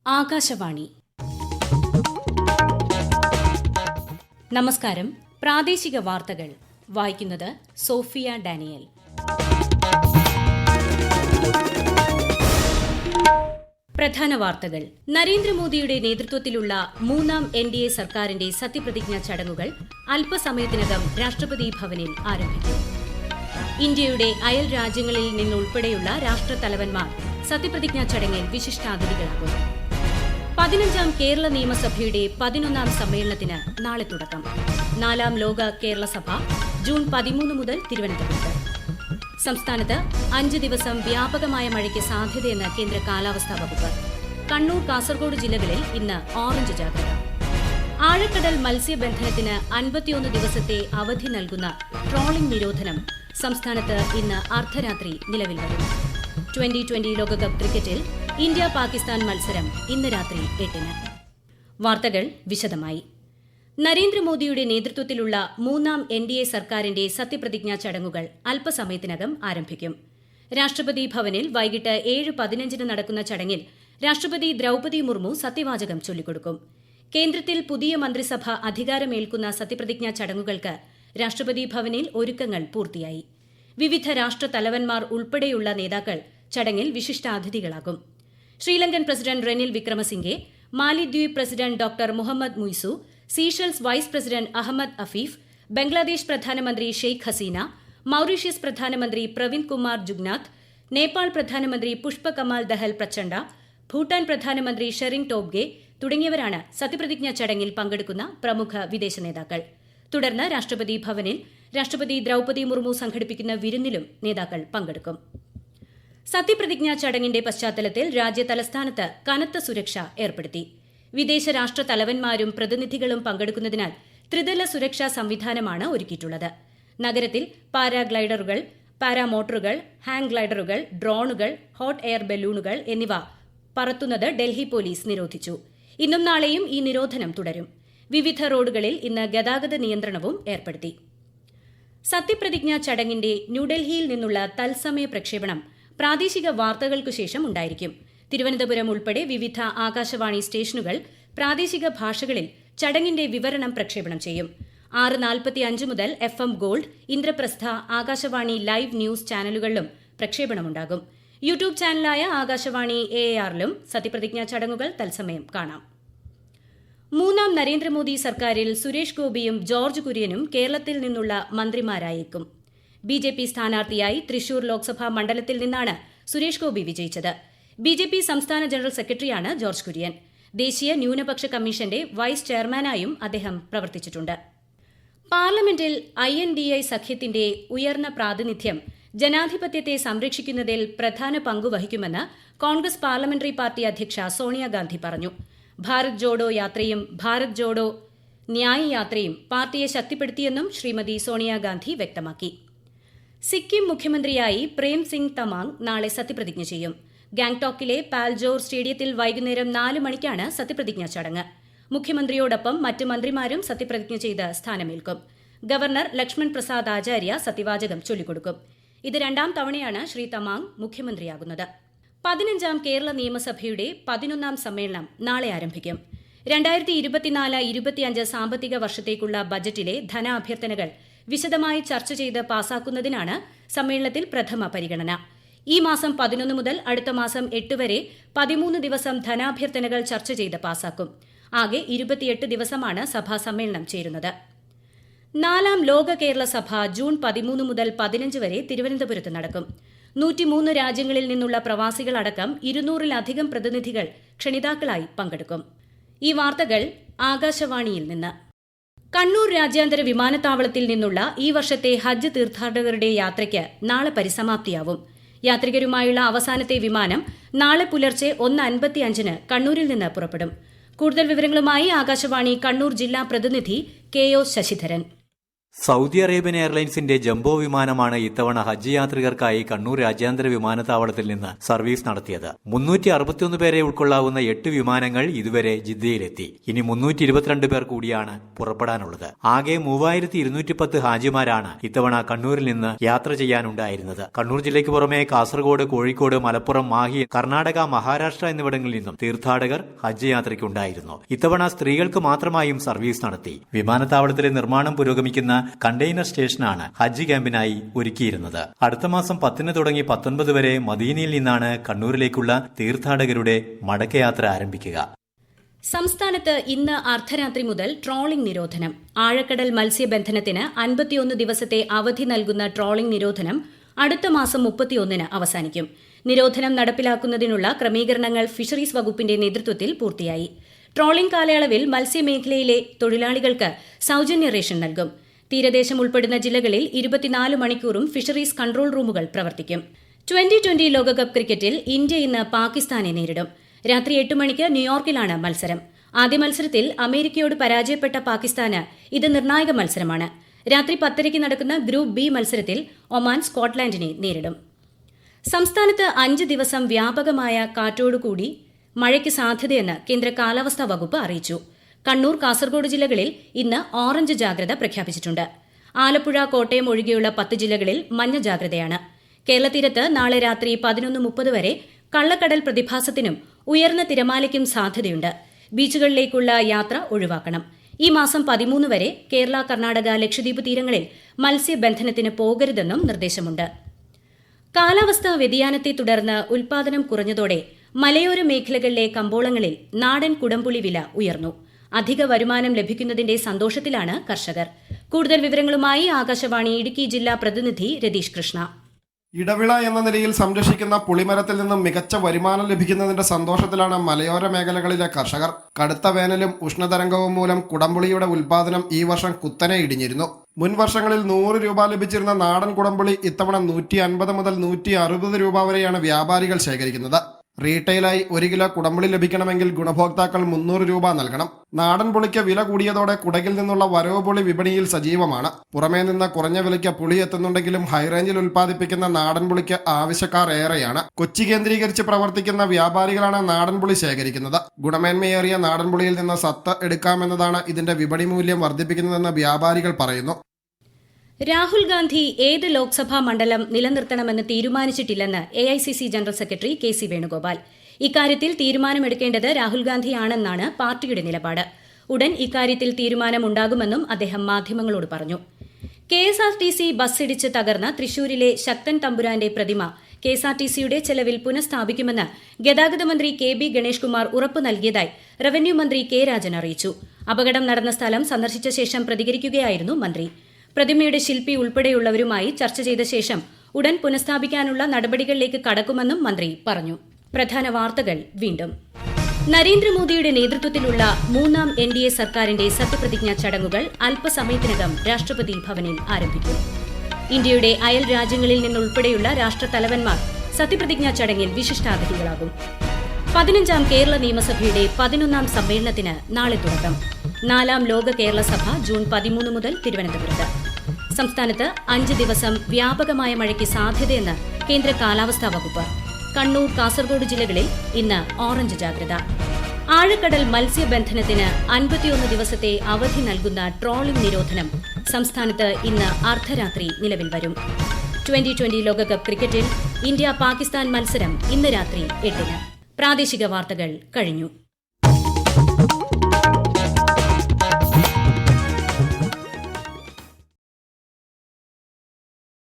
ആകാശവാണി. നമസ്കാരം. പ്രാദേശിക വാർത്തകൾ വായിക്കുന്നത് സോഫിയ ഡാനിയൽ. പ്രധാന വാർത്തകൾ. നരേന്ദ്രമോദിയുടെ നേതൃത്വത്തിലുള്ള മൂന്നാം NDA സർക്കാരിന്റെ സത്യപ്രതിജ്ഞാ ചടങ്ങുകൾ അല്പസമയത്തിനകം രാഷ്ട്രപതി ഭവനിൽ ആരംഭിക്കും. ഇന്ത്യയുടെ അയൽ രാജ്യങ്ങളിൽ നിന്നുൾപ്പെടെയുള്ള രാഷ്ട്രത്തലവന്മാർ സത്യപ്രതിജ്ഞാ ചടങ്ങിൽ വിശിഷ്ടാതിഥികളാകും. 15ാം കേരള നിയമസഭയുടെ 11ാം സമ്മേളനത്തിന് നാളെ തുടക്കം. 4ാം ലോക കേരള സഭ ജൂൺ 13 മുതൽ തിരുവനന്തപുരത്ത്. സംസ്ഥാനത്ത് 5 ദിവസം വ്യാപകമായ മഴയ്ക്ക് സാധ്യതയെന്ന് കേന്ദ്ര കാലാവസ്ഥാ വകുപ്പ്. കണ്ണൂർ, കാസർഗോഡ് ജില്ലകളിൽ ഇന്ന് ഓറഞ്ച് ജാഗ്രത. ആഴക്കടൽ മത്സ്യബന്ധനത്തിന് 51 ദിവസത്തെ അവധി നൽകുന്ന ട്രോളിംഗ് നിരോധനം സംസ്ഥാനത്ത് ഇന്ന് അർദ്ധരാത്രി നിലവിൽ വരും. 2020 ലോകകപ്പ് ക്രിക്കറ്റിൽ ഇന്ത്യ-പാകിസ്ഥാൻ മത്സരം ഇന്ന് രാത്രി 8-ന്. വാർത്തകൾ വിശദമായി. നരേന്ദ്രമോദിയുടെ നേതൃത്വത്തിലുള്ള മൂന്നാം NDA സർക്കാരിന്റെ സത്യപ്രതിജ്ഞാ ചടങ്ങുകൾ അല്പസമയത്തിനകം ആരംഭിക്കും. രാഷ്ട്രപതി ഭവനിൽ വൈകിട്ട് 7:15 നടക്കുന്ന ചടങ്ങിൽ രാഷ്ട്രപതി ദ്രൌപദി മുർമു സത്യവാചകം ചൊല്ലിക്കൊടുക്കും. കേന്ദ്രത്തിൽ പുതിയ മന്ത്രിസഭ അധികാരമേൽക്കുന്ന സത്യപ്രതിജ്ഞാ ചടങ്ങുകൾക്ക് രാഷ്ട്രപതി ഭവനിൽ ഒരുക്കങ്ങൾ പൂർത്തിയായി. വിവിധ രാഷ്ട്രത്തലവന്മാർ ഉൾപ്പെടെയുള്ള നേതാക്കൾ ചടങ്ങിൽ വിശിഷ്ടാതിഥികളാകും. ശ്രീലങ്കൻ പ്രസിഡന്റ് റെനിൽ വിക്രമസിംഗെ, മാലിദ്വീപ് president doctor Muhammad Muizzu, Seychelles vice president Ahmed Afif, Bangladesh പ്രധാനമന്ത്രി ഷെയ്ഖ് ഹസീന, മൌറീഷ്യസ് പ്രധാനമന്ത്രി പ്രവിന്ദ് കുമാർ ജുഗ്നാഥ്, നേപ്പാൾ പ്രധാനമന്ത്രി പുഷ്പ കമാൽ ദഹൽ പ്രചണ്ഡ, ഭൂട്ടാൻ പ്രധാനമന്ത്രി ഷെറിംഗ് ടോബ്ഗെ തുടങ്ങിയവരാണ് സത്യപ്രതിജ്ഞാ ചടങ്ങിൽ പങ്കെടുക്കുന്ന പ്രമുഖ വിദേശ നേതാക്കൾ. തുടർന്ന് രാഷ്ട്രപതി ഭവനിൽ രാഷ്ട്രപതി ദ്രൌപദി മുർമു സംഘടിപ്പിക്കുന്ന വിരുന്നിലും നേതാക്കൾ പങ്കെടുക്കും. സത്യപ്രതിജ്ഞാ ചടങ്ങിന്റെ പശ്ചാത്തലത്തിൽ രാജ്യതലസ്ഥാനത്ത് കനത്ത സുരക്ഷ ഏർപ്പെടുത്തി. വിദേശ രാഷ്ട്ര തലവന്മാരും പ്രതിനിധികളും പങ്കെടുക്കുന്നതിനാൽ ത്രിതല സുരക്ഷാ സംവിധാനമാണ് ഒരുക്കിയിട്ടുള്ളത്. നഗരത്തിൽ പാരാഗ്ലൈഡറുകൾ, പാരാമോട്ടറുകൾ, ഹാങ് ഗ്ലൈഡറുകൾ, ഡ്രോണുകൾ, ഹോട്ട് എയർ ബലൂണുകൾ എന്നിവ പറത്തുന്നത് ഡൽഹി പോലീസ് നിരോധിച്ചു. ഇന്നും നാളെയും ഈ നിരോധനം തുടരും. വിവിധ റോഡുകളിൽ ഇന്ന് ഗതാഗത നിയന്ത്രണവും ഏർപ്പെടുത്തി. സത്യപ്രതിജ്ഞാ ചടങ്ങിന്റെ ന്യൂഡൽഹിയിൽ നിന്നുള്ള തത്സമയ പ്രക്ഷേപണം പ്രാദേശിക വാർത്തകൾക്കു ശേഷം ഉണ്ടായിരിക്കും. തിരുവനന്തപുരം ഉൾപ്പെടെ വിവിധ ആകാശവാണി സ്റ്റേഷനുകൾ പ്രാദേശിക ഭാഷകളിൽ ചടങ്ങിന്റെ വിവരണം പ്രക്ഷേപണം ചെയ്യും. 6:45 മുതൽ FM gold, Indraprastha, Akashvani live news ചാനലുകളിലും പ്രക്ഷേപണമുണ്ടാകും. യൂട്യൂബ് ചാനലായ ആകാശവാണി AIRലും സത്യപ്രതിജ്ഞാ ചടങ്ങുകൾ തത്സമയം കാണാം. മൂന്നാം നരേന്ദ്രമോദി സർക്കാരിൽ സുരേഷ് ഗോപിയും ജോർജ് കുര്യനും കേരളത്തിൽ നിന്നുള്ള മന്ത്രിമാരായേക്കും. BJP സ്ഥാനാർത്ഥിയായി തൃശൂർ ലോക്സഭാ മണ്ഡലത്തിൽ നിന്നാണ് സുരേഷ് ഗോപി വിജയിച്ചത്. BJP സംസ്ഥാന ജനറൽ സെക്രട്ടറിയാണ് ജോർജ് കുര്യൻ. ദേശീയ ന്യൂനപക്ഷ കമ്മീഷന്റെ വൈസ് ചെയർമാനായും അദ്ദേഹം പ്രവർത്തിച്ചിട്ടുണ്ട്. പാർലമെന്റിൽ INDI സഖ്യത്തിന്റെ ഉയർന്ന പ്രാതിനിധ്യം ജനാധിപത്യത്തെ സംരക്ഷിക്കുന്നതിൽ പ്രധാന പങ്കുവഹിക്കുമെന്ന് കോൺഗ്രസ് പാർലമെന്ററി പാർട്ടി അധ്യക്ഷ സോണിയാഗാന്ധി പറഞ്ഞു. ഭാരത് ജോഡോ യാത്രയും ഭാരത് ജോഡോ ന്യായ് യാത്രയും പാർട്ടിയെ ശക്തിപ്പെടുത്തിയെന്നും ശ്രീമതി സോണിയാഗാന്ധി വ്യക്തമാക്കി. സിക്കിം മുഖ്യമന്ത്രിയായി പ്രേം സിംഗ് തമാങ് നാളെ സത്യപ്രതിജ്ഞ ചെയ്യും. ഗാംഗ്ടോക്കിലെ പാൽജോർ സ്റ്റേഡിയത്തിൽ വൈകുന്നേരം 4 മണിക്കാണ് സത്യപ്രതിജ്ഞാ ചടങ്ങ്. മുഖ്യമന്ത്രിയോടൊപ്പം മറ്റ് മന്ത്രിമാരും സത്യപ്രതിജ്ഞ ചെയ്ത് സ്ഥാനമേൽക്കും. ഗവർണർ ലക്ഷ്മൺ പ്രസാദ് ആചാര്യ സത്യവാചകം ചൊല്ലിക്കൊടുക്കും. ഇത് 2ാം തവണയാണ് ശ്രീ തമാങ് മുഖ്യമന്ത്രിയാകുന്നത്. 15ാം കേരള നിയമസഭയുടെ 11ാം സമ്മേളനം നാളെ ആരംഭിക്കും. 2024-25 സാമ്പത്തിക വർഷത്തേക്കുള്ള ബജറ്റിലെ ധനാഭ്യർത്ഥനകൾ വിശദമായി ചർച്ച ചെയ്ത് പാസാക്കുന്നതിനാണ് സമ്മേളനത്തിൽ പ്രഥമ പരിഗണന. ഈ മാസം 11 മുതൽ അടുത്ത മാസം 8 വരെ 13 ദിവസം ധനാഭ്യർത്ഥനകൾ ചർച്ച ചെയ്ത് പാസാക്കും. ആകെ 28 ദിവസമാണ് സഭാ സമ്മേളനം ചേരുന്നത്. 4ാം ലോക കേരള സഭ ജൂൺ 13 മുതൽ 15 വരെ തിരുവനന്തപുരത്ത് നടക്കും. 103 രാജ്യങ്ങളിൽ നിന്നുള്ള പ്രവാസികളടക്കം 200-ലധികം പ്രതിനിധികൾ ക്ഷണിതാക്കളായി പങ്കെടുക്കും. ഈ വാർത്തകൾ ആകാശവാണിയിൽ നിന്ന്. കണ്ണൂർ രാജ്യാന്തര വിമാനത്താവളത്തിൽ നിന്നുള്ള ഈ വർഷത്തെ ഹജ്ജ് തീർത്ഥാടകരുടെ യാത്രയ്ക്ക് നാളെ പരിസമാപ്തിയാവും. യാത്രികരുമായുള്ള അവസാനത്തെ വിമാനം നാളെ പുലർച്ചെ 1:55-ന് കണ്ണൂരിൽ നിന്ന് പുറപ്പെടും. കൂടുതൽ വിവരങ്ങളുമായി ആകാശവാണി കണ്ണൂർ ജില്ലാ പ്രതിനിധി KO ശശിധരൻ. സൗദി അറേബ്യൻ എയർലൈൻസിന്റെ ജംബോ വിമാനമാണ് ഇത്തവണ ഹജ്ജ് യാത്രികർക്കായി കണ്ണൂർ രാജ്യാന്തര വിമാനത്താവളത്തിൽ നിന്ന് സർവീസ് നടത്തിയത്. 361 പേരെ ഉൾക്കൊള്ളാവുന്ന 8 വിമാനങ്ങൾ ഇതുവരെ ജിദ്ദയിലെത്തി. ഇനി 322 പേർ കൂടിയാണ് പുറപ്പെടാനുള്ളത്. ആകെ 3210 ഹാജിമാരാണ് ഇത്തവണ കണ്ണൂരിൽ നിന്ന് യാത്ര ചെയ്യാനുണ്ടായിരുന്നത്. കണ്ണൂർ ജില്ലയ്ക്ക് പുറമെ കാസർഗോഡ്, കോഴിക്കോട്, മലപ്പുറം, മാഹി, കർണാടക, മഹാരാഷ്ട്ര എന്നിവിടങ്ങളിൽ നിന്നും തീർത്ഥാടകർ ഹജ്ജ് യാത്രയ്ക്കുണ്ടായിരുന്നു. ഇത്തവണ സ്ത്രീകൾക്ക് മാത്രമായും സർവീസ് നടത്തി. വിമാനത്താവളത്തിലെ നിർമ്മാണം പുരോഗമിക്കുന്ന കണ്ടെയ്നർ സ്റ്റേഷനാണ് ഹജ്ജ് ക്യാമ്പിനായി ഒരുക്കിയിരുന്നത്. അടുത്ത മാസം 10 തുടങ്ങി 19 വരെ മദീനയിൽ നിന്നാണ് കണ്ണൂരിലേക്കുള്ള തീർത്ഥാടകരുടെ മടക്കയാത്ര ആരംഭിക്കുക. സംസ്ഥാനത്ത് ഇന്ന് അർദ്ധരാത്രി മുതൽ ട്രോളിംഗ് നിരോധനം. ആഴക്കടൽ മത്സ്യബന്ധനത്തിന് 51 ദിവസത്തെ അവധി നൽകുന്ന ട്രോളിംഗ് നിരോധനം അടുത്ത മാസം 31-ന് അവസാനിക്കും. നിരോധനം നടപ്പിലാക്കുന്നതിനുള്ള ക്രമീകരണങ്ങൾ ഫിഷറീസ് വകുപ്പിന്റെ നേതൃത്വത്തിൽ പൂർത്തിയായി. ട്രോളിംഗ് കാലയളവിൽ മത്സ്യമേഖലയിലെ തൊഴിലാളികൾക്ക് സൌജന്യ റേഷൻ നൽകും. തീരദേശം ഉൾപ്പെടുന്ന ജില്ലകളിൽ 24 മണിക്കൂറും ഫിഷറീസ് കൺട്രോൾ റൂമുകൾ പ്രവർത്തിക്കും. 2020 ലോകകപ്പ് ക്രിക്കറ്റിൽ ഇന്ത്യ ഇന്ന് പാകിസ്ഥാനെ നേരിടും. രാത്രി 8 മണിക്ക് ന്യൂയോർക്കിലാണ് മത്സരം. ആദ്യ മത്സരത്തിൽ അമേരിക്കയോട് പരാജയപ്പെട്ട പാകിസ്ഥാന് ഇത് നിർണായക മത്സരമാണ്. രാത്രി 10:30 നടക്കുന്ന ഗ്രൂപ്പ് ബി മത്സരത്തിൽ ഒമാൻ സ്കോട്ട്ലാൻഡിനെ നേരിടും. സംസ്ഥാനത്ത് 5 ദിവസം വ്യാപകമായ കാറ്റോടുകൂടി മഴയ്ക്ക് സാധ്യതയെന്ന് കേന്ദ്ര കാലാവസ്ഥാ വകുപ്പ് അറിയിച്ചു. കണ്ണൂർ, കാസർഗോഡ് ജില്ലകളിൽ ഇന്ന് ഓറഞ്ച് ജാഗ്രത പ്രഖ്യാപിച്ചിട്ടുണ്ട്. ആലപ്പുഴ, കോട്ടയം ഒഴികെയുള്ള 10 ജില്ലകളിൽ മഞ്ഞ ജാഗ്രതയാണ്. കേരള തീരത്ത് നാളെ രാത്രി 11:30 വരെ കള്ളക്കടൽ പ്രതിഭാസത്തിനും ഉയർന്ന തിരമാലയ്ക്കും സാധ്യതയുണ്ട്. ബീച്ചുകളിലേക്കുള്ള യാത്ര ഒഴിവാക്കണം. ഈ മാസം 13 വരെ കേരള, കർണാടക, ലക്ഷദ്വീപ് തീരങ്ങളിൽ മത്സ്യബന്ധനത്തിന് പോകരുതെന്നും നിർദ്ദേശമുണ്ട്. കാലാവസ്ഥാ വ്യതിയാനത്തെ തുടർന്ന് ഉൽപാദനം കുറഞ്ഞതോടെ മലയോര മേഖലകളിലെ കമ്പോളങ്ങളിൽ നാടൻ കുടംപുളി വില ഉയർന്നു. അധിക വരുമാനം ലഭിക്കുന്നതിന്റെ സന്തോഷത്തിലാണ് കർഷകർ. കൂടുതൽ വിവരങ്ങളുമായി ആകാശവാണി ഇടുക്കി ജില്ലാ പ്രതിനിധി രതീഷ് കൃഷ്ണ. ഇടവിള എന്ന നിലയിൽ സംരക്ഷിക്കുന്ന പുളിമരത്തിൽ നിന്നും മികച്ച വരുമാനം ലഭിക്കുന്നതിന്റെ സന്തോഷത്തിലാണ് മലയോര മേഖലകളിലെ കർഷകർ. കടുത്ത വേനലും ഉഷ്ണതരംഗവും മൂലം കുടംപുളിയുടെ ഉൽപാദനം ഈ വർഷം കുത്തനെ ഇടിഞ്ഞിരുന്നു. മുൻ വർഷങ്ങളിൽ 100 രൂപ ലഭിച്ചിരുന്ന നാടൻ കുടംപുളി ഇത്തവണ 150 മുതൽ 160 രൂപ വരെയാണ് വ്യാപാരികൾ ശേഖരിക്കുന്നത്. റീറ്റെയിലായി 1 കിലോ കുടംപുളി ലഭിക്കണമെങ്കിൽ ഗുണഭോക്താക്കൾ 300 രൂപ നൽകണം. നാടൻ പുളിക്ക് വില കൂടിയതോടെ കുടകിൽ നിന്നുള്ള വരവ് പുളി വിപണിയിൽ സജീവമാണ്. പുറമേ നിന്ന് കുറഞ്ഞ വിലയ്ക്ക് പുളി എത്തുന്നുണ്ടെങ്കിലും ഹൈറേഞ്ചിൽ ഉൽപ്പാദിപ്പിക്കുന്ന നാടൻ പുളിക്ക് ആവശ്യക്കാർ ഏറെയാണ്. കൊച്ചി കേന്ദ്രീകരിച്ച് പ്രവർത്തിക്കുന്ന വ്യാപാരികളാണ് നാടൻ പുളി ശേഖരിക്കുന്നത്. ഗുണമേന്മയേറിയ നാടൻ പുളിയിൽ നിന്ന് സത്ത് എടുക്കാമെന്നതാണ് ഇതിന്റെ വിപണി മൂല്യം വർദ്ധിപ്പിക്കുന്നതെന്ന് വ്യാപാരികൾ പറയുന്നു. രാഹുൽ ഗാന്ധി ഏത് ലോക്സഭാ മണ്ഡലം നിലനിർത്തണമെന്ന് തീരുമാനിച്ചിട്ടില്ലെന്ന് AICC general secretary KC Venugopal. ഇക്കാര്യത്തിൽ തീരുമാനമെടുക്കേണ്ടത് രാഹുൽ ഗാന്ധിയാണെന്നാണ് പാർട്ടിയുടെ നിലപാട്. ഉടൻ ഇക്കാര്യത്തിൽ തീരുമാനമുണ്ടാകുമെന്നും അദ്ദേഹം മാധ്യമങ്ങളോട് പറഞ്ഞു. KSRTC ബസ്സിടിച്ച് തകർന്ന തൃശൂരിലെ ശക്തൻ തമ്പുരാന്റെ പ്രതിമ KSRTCയുടെ ചെലവിൽ പുനഃസ്ഥാപിക്കുമെന്ന് ഗതാഗത മന്ത്രി KB ഗണേഷ് കുമാർ ഉറപ്പു നൽകിയതായി റവന്യൂ മന്ത്രി K രാജൻ അറിയിച്ചു. അപകടം നടന്ന സ്ഥലം സന്ദർശിച്ച ശേഷം പ്രതികരിക്കുകയായിരുന്നു മന്ത്രി. പ്രതിമയുടെ ശില്പി ഉൾപ്പെടെയുള്ളവരുമായി ചർച്ച ചെയ്ത ശേഷം ഉടൻ പുനഃസ്ഥാപിക്കാനുള്ള നടപടികളിലേക്ക് കടക്കുമെന്നും മന്ത്രി പറഞ്ഞു. പ്രധാന വാർത്തകൾ വീണ്ടും. നരേന്ദ്രമോദിയുടെ നേതൃത്വത്തിലുള്ള 3ാം NDA സർക്കാരിന്റെ സത്യപ്രതിജ്ഞാ ചടങ്ങുകൾ അല്പസമയത്തിനകം രാഷ്ട്രപതി ഭവനിൽ ആരംഭിക്കും. ഇന്ത്യയുടെ അയൽ രാജ്യങ്ങളിൽ നിന്നുൾപ്പെടെയുള്ള രാഷ്ട്രതലവന്മാർ സത്യപ്രതിജ്ഞാ ചടങ്ങിൽ വിശിഷ്ടാതിഥികളാകും. 15ാം കേരള നിയമസഭയുടെ 11ാം സമ്മേളനത്തിന് നാളെ തുടക്കം. 4ാം ലോക കേരള സഭ ജൂൺ 13 മുതൽ തിരുവനന്തപുരത്ത്. സംസ്ഥാനത്ത് 5 ദിവസം വ്യാപകമായ മഴയ്ക്ക് സാധ്യതയെന്ന് കേന്ദ്ര കാലാവസ്ഥാ വകുപ്പ്. കണ്ണൂർ, കാസർഗോഡ് ജില്ലകളിൽ ഇന്ന് ഓറഞ്ച് ജാഗ്രത. ആഴക്കടൽ മത്സ്യബന്ധനത്തിന് 51 ദിവസത്തെ അവധി നൽകുന്ന ട്രോളിംഗ് നിരോധനം സംസ്ഥാനത്ത് ഇന്ന് അർദ്ധരാത്രി നിലവിൽ വരും. 2020 ലോകകപ്പ് ക്രിക്കറ്റിൽ ഇന്ത്യ പാകിസ്ഥാൻ മത്സരം ഇന്ന് രാത്രി 8-ന്. പ്രാദേശിക വാർത്തകൾ കഴിഞ്ഞു.